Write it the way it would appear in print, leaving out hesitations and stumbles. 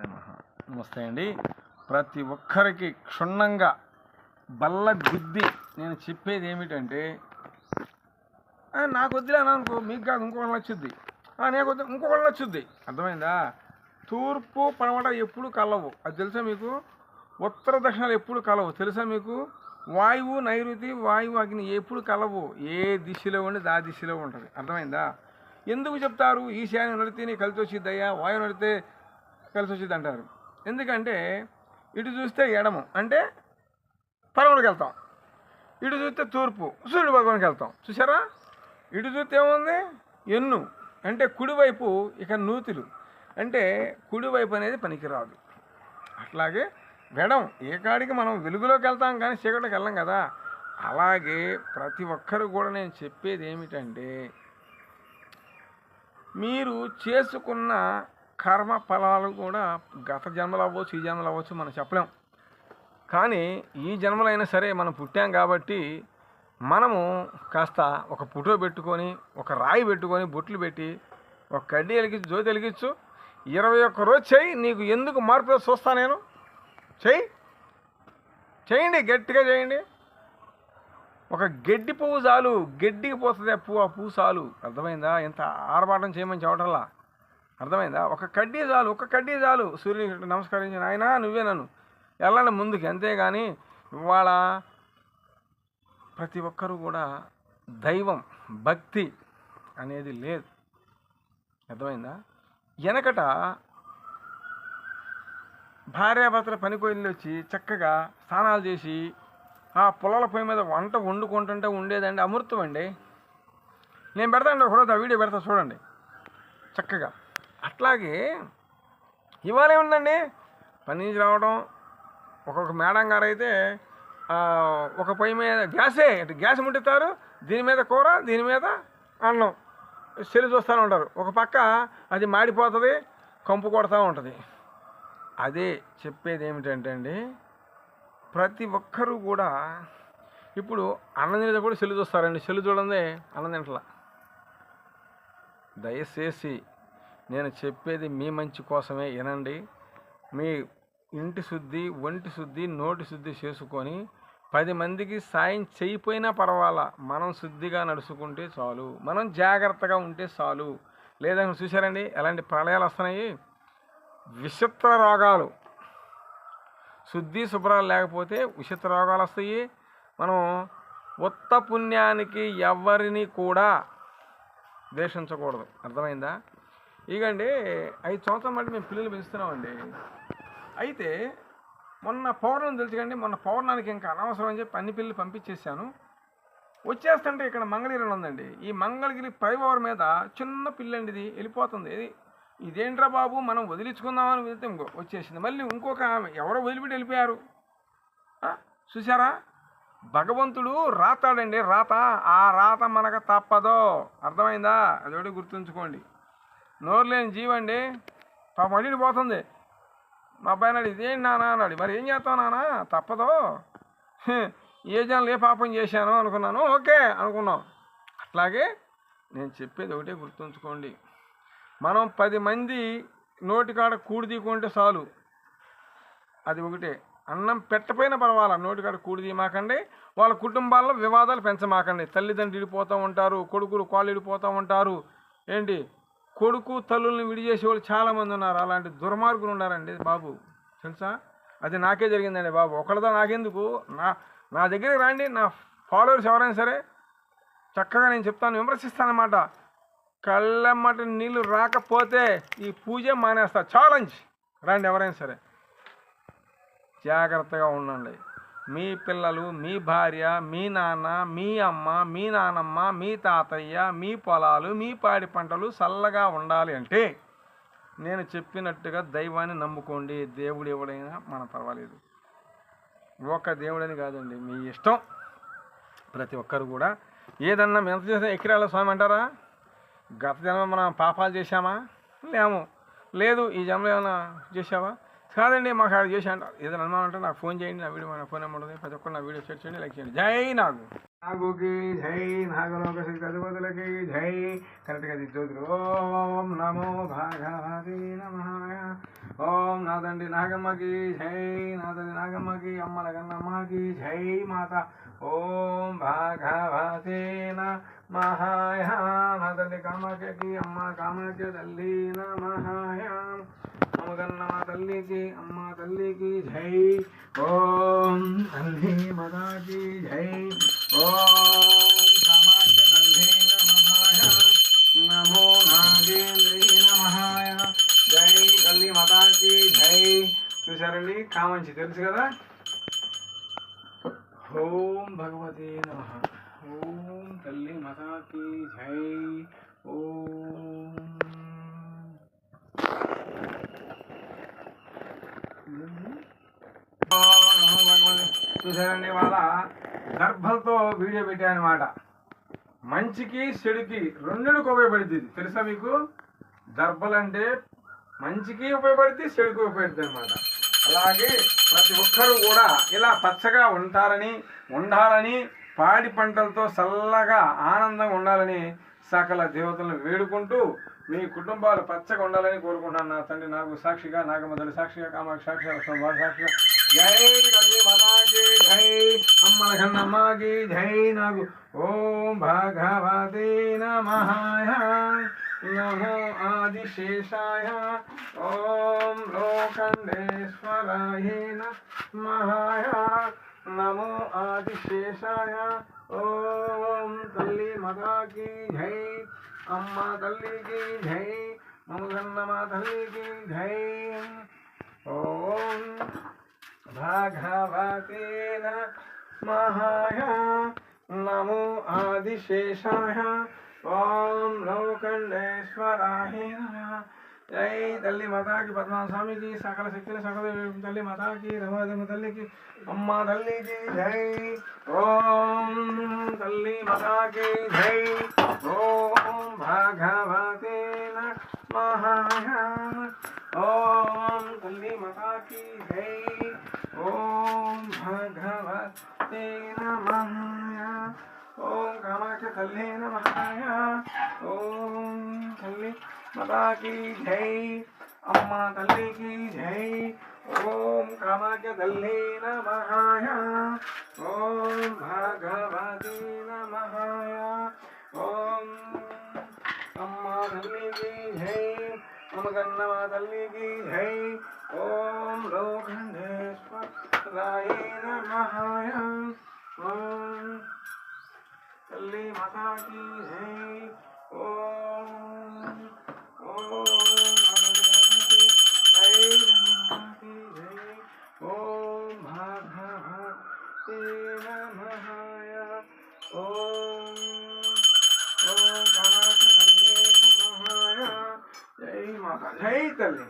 నమః. నమస్తే అండి. ప్రతి ఒక్కరికి క్షుణ్ణంగా బల్ల గుద్ది నేను చెప్పేది ఏమిటంటే, నాకు వద్దులే అనుకో, మీకు కాదు ఇంకొకళ్ళు నచ్చుద్ది, నాకు వద్దు ఇంకొకళ్ళు నచ్చుద్ది. అర్థమైందా? తూర్పు పడమట ఎప్పుడు కలవు, అది తెలుసా మీకు? ఉత్తర దక్షిణాలు ఎప్పుడు కలవు తెలుసా మీకు? వాయువు నైరుతి, వాయువు అగ్ని ఎప్పుడు కలవు. ఏ దిశలో ఉండేది ఆ దిశలో ఉంటుంది. అర్థమైందా? ఎందుకు చెప్తారు ఈశాన్యం నడితేనే కలిసి వచ్చిద్దయ్యా, వాయువు నడితే కలిసి వచ్చింది అంటారు? ఎందుకంటే ఇటు చూస్తే ఎడము అంటే పడమటికి వెళ్తాం, ఇటు చూస్తే తూర్పు సూర్యుడు భగవానికి వెళ్తాం. చూసారా? ఇటు చూస్తే ఏముంది? ఎన్ను అంటే కుడివైపు, ఇక నూతులు అంటే కుడివైపు అనేది పనికిరాదు. అట్లాగే వెడం ఏ కాడికి మనం వెలుగులోకి వెళ్తాం కానీ చీకటికి వెళ్ళం కదా. అలాగే ప్రతి ఒక్కరు కూడా నేను చెప్పేది ఏమిటంటే, మీరు చేసుకున్న కర్మ ఫలాలు కూడా గత జన్మలు అవ్వచ్చు, ఈ జన్మలు అవ్వచ్చు, మనం చెప్పలేం. కానీ ఈ జన్మలైనా సరే మనం పుట్టాం కాబట్టి మనము కాస్త ఒక ఫోటో పెట్టుకొని, ఒక రాయి పెట్టుకొని, బొట్లు పెట్టి, ఒక కడ్డీ వెలిగించు, జ్యోతి వెలిగించు, 21 రోజు చెయ్యి. నీకు ఎందుకు మార్పు చూస్తా నేను. చేయండి, గట్టిగా చేయండి. ఒక గడ్డి పువ్వు చాలు, గడ్డికి పోతుంది ఆ పువ్వు చాలు. అర్థమైందా? ఎంత ఆర్భాటం చేయమని చెప్పటంలా. అర్థమైందా? ఒక కడ్డీ చాలు, ఒక కడ్డీ చాలు. సూర్యుడికి నమస్కరించిన ఆయన నువ్వే నన్ను వెళ్ళండి ముందుకి. అంతేగాని ఇవాళ ప్రతి ఒక్కరూ కూడా దైవం భక్తి అనేది లేదు. అర్థమైందా? వెనకట భార్యాభర్తల పనికి వెళ్ళి వచ్చి చక్కగా స్నానాలు చేసి ఆ పొలాల పొయ్యి మీద వంట వండుకుంటుంటే ఉండేదండి అమృతం అండి. నేను పెడతానండి ఒకరోజు ఆ వీడియో పెడతా చూడండి చక్కగా. అట్లాగే ఇవాళ ఏముందండి, పని నుంచి రావడం, ఒక్కొక్క మేడం గారు అయితే ఒక పొయ్యి మీద గ్యాస్ ముట్టిస్తారు, దీని మీద కూర, దీని మీద అన్నం, సెలు చూస్తూనే ఉంటారు. ఒక పక్క అది మాడిపోతుంది, కంపు కొడతా ఉంటుంది. అదే చెప్పేది ఏమిటంటే అండి, ప్రతి ఒక్కరూ కూడా ఇప్పుడు అన్నం తినేది కూడా సెల్లు చూస్తారండి. సెల్లు చూడండి అన్నం తింటలా. దయచేసి నేను చెప్పేది మీ మంచి కోసమే వినండి. మీ ఇంటి శుద్ధి, ఒంటి శుద్ధి, నోటి శుద్ధి చేసుకొని 10 మందికి సాయం చేయకపోయినా పర్వాలా, మనం శుద్ధిగా నడుచుకుంటే చాలు, మనం జాగ్రత్తగా ఉంటే చాలు. లేదని చూసారండి ఎలాంటి ప్రళయాలు వస్తున్నాయి, విచిత్ర రోగాలు. శుద్ధి శుభ్రాలు లేకపోతే విచిత్ర రోగాలు వస్తాయి. మనం ఉత్త పుణ్యానికి ఎవరిని కూడా ద్వేషించకూడదు. అర్థమైందా? ఇకండి 5 సంవత్సరాల మట్టి మేము పిల్లలు పెంచుతున్నామండి. అయితే మొన్న పౌర్ణమి తెలుసుకండి, మొన్న పౌర్ణానికి ఇంకా అనవసరం అని చెప్పి అన్ని పిల్లలు పంపించేశాను. వచ్చేస్తుంటే ఇక్కడ మంగళగిరి ఉందండి. ఈ మంగళగిరి ఫ్లైఓవర్ మీద చిన్న పిల్లండి, ఇది వెళ్ళిపోతుంది. ఇదేంట్రా బాబు మనం వదిలించుకుందామని వెళ్తే వచ్చేసింది. మళ్ళీ ఇంకొక ఆమె ఎవరో వదిలిపెట్టి వెళ్ళిపోయారు. చూసారా? భగవంతుడు రాతాడండి, రాత. ఆ రాత మనకు తప్పదో. అర్థమైందా? అదొకటి గుర్తుంచుకోండి. నోరు లేని జీవండి, పాపం అడిగి పోతుంది. మా అబ్బాయి అన్నాడు, ఇదేంటి నాన్న అన్నాడు. మరి ఏం చేస్తావు నాన్న, తప్పదో. ఏ జనాలు ఏ పాపం చేశాను అనుకున్నాను, ఓకే అనుకున్నాం. అట్లాగే నేను చెప్పేది ఒకటే గుర్తుంచుకోండి, మనం 10 మంది నోటికాడ కూడి తీకుంటే చాలు. అది ఒకటే. అన్నం పెట్టపోయినా పర్వాలా, నోటికాడ కూడి తీయమాకండి. వాళ్ళ కుటుంబాల్లో వివాదాలు పెంచమాకండి. తల్లిదండ్రులు విడిపోతూ ఉంటారు, కొడుకులు కాళ్ళు విడిపోతూ ఉంటారు. ఏంటి, కొడుకు తల్లుల్ని విడిచేసే వాళ్ళు చాలామంది ఉన్నారు. అలాంటి దుర్మార్గులు ఉన్నారండి బాబు, తెలుసా? అది నాకే జరిగిందండి బాబు. ఒకళ్ళతో నాకెందుకు, నా దగ్గరికి రండి, నా ఫాలోవర్స్ ఎవరైనా సరే చక్కగా నేను చెప్తాను, విమర్శిస్తానమాట. కళ్ళమ్మట నీళ్ళు రాకపోతే ఈ పూజ మానేస్తా, ఛాలెంజ్. రండి ఎవరైనా సరే. జాగ్రత్తగా ఉండండి. మీ పిల్లలు, మీ భార్య, మీ నాన్న, మీ అమ్మ, మీ నానమ్మ, మీ తాతయ్య, మీ పొలాలు, మీ పాడి పంటలు చల్లగా ఉండాలి అంటే నేను చెప్పినట్టుగా దైవాన్ని నమ్ముకోండి. దేవుడు ఎవడైనా మనం పర్వాలేదు, ఒక దేవుడని కాదండి, మీ ఇష్టం. ప్రతి ఒక్కరు కూడా ఏదన్నా ఎంత చేసినా ఎక్కిరాల స్వామి అంటారా? గత జన్మ మనం పాపాలు చేశామా? లేదు. ఈ జన్మలో ఏమైనా చేసావా? కాదండి, మాకు ఆడ చేసి అంటారు. ఏదైనా అనుమానం అంటే నాకు ఫోన్ చేయండి. నా వీడియో మన ఫోన్ నెంబర్ ఉంటుంది. ప్రతి ఒక్కరు నా వీడియో షేర్ చేయండి, లైక్ చేయండి. జై నాగుకి జై, నాగలోక శ్రీ అధిపతులకి జై. కరెక్ట్గా దిద్దు. ఓం నమో భగవతే నమః. ఓం నాదండి నాగమ్మకి జై, నాదండి నాగమ్మకి, అమ్మల గన్నమ్మకి జై మాత. ఓం భాగవతేన మహాయ, నాదండి కామాఖ్యకి, అమ్మ కామాఖ్య తల్లి నమహాయ. అమ్మగన్నమ్మ తల్లికి, అమ్మ తల్లికి జై. ఓం తల్లి మాతాకి జై. ఓం కామాఖ్య తల్లి నమహాయ, నమో నాగేంద్రీ నమహాయ. జై తల్లి మాతాకి జై. చూసారండి కామంచి తెలుసు కదా. ఓం భగవతే నమః. ఓం తల్లి మాతాకి జై. ఓం చూసారండి వాళ్ళ గర్భంతో వీడియో పెట్టానమాట. మంచికి చెడుకి రెండుకి ఉపయోగపడుతుంది తెలుసా మీకు. దర్భలంటే మంచికి ఉపయోగపడుతుంది, చెడుకి ఉపయోగపడుతుంది అనమాట. అలాగే ప్రతి ఒక్కరూ కూడా ఇలా పచ్చగా ఉండాలని పాడి పంటలతో చల్లగా ఆనందంగా ఉండాలని సకల దేవతలను వేడుకుంటూ మీ కుటుంబాలు పచ్చగా ఉండాలని కోరుకుంటున్నాను. నా తండ్రి నాకు సాక్షిగా, నాగమ్మ తల్లి సాక్షిగా, కామాక్షి సాక్షిగా, సోమవారి సాక్షిగా జై తల్లి మాతాకి జై. అమ్మల కన్నమ్మకి జై. నాకు ఓం భగవతే నమః. నమో ఆదిశేషాయ. ఓం లోకండేశ్వరాయ నమః. నమో ఆదిశేషాయ. ఓం తల్లి మాతాకి జై, అమ్మ తల్లికి జై, మమ్మగన్నమ్మ తల్లికి జై. ఓం భగవతే నమః. నమో ఆదిశేషాయ. ఓం లోకండేశ్వరాయ నమః. జై తల్లి మాతాకి, పద్మస్వామికి, సకల శక్తుల సకల తల్లి మాతాకి, రమాదేవి తల్లికి, అమ్మ తల్లికి జై. ఓం తల్లి మాతాకి జై. ఓం భగవతే నమః. ఓం తల్లి మాతాకి జై. ఓం భగవతే నమః. ఓం కామాఖ్య తల్లి నమః. ఓం తల్లి మాతాకి జై, అమ్మ తల్లికి జై. ఓం కామాఖ్య తల్లి నమః. ఓం భగవతే నమః. ఓం అమ్మ తల్లికి జై, అమ్మగన్నమ్మ తల్లికి జై. ఓం లోకండేశ్వరాయ నమః. ఓం తల్లి మాతాకి జై. ఓం ఓం భగవతే నమః. ఓం కామాఖ్య తల్లి నమః. జై మాతా. జై తల్లి.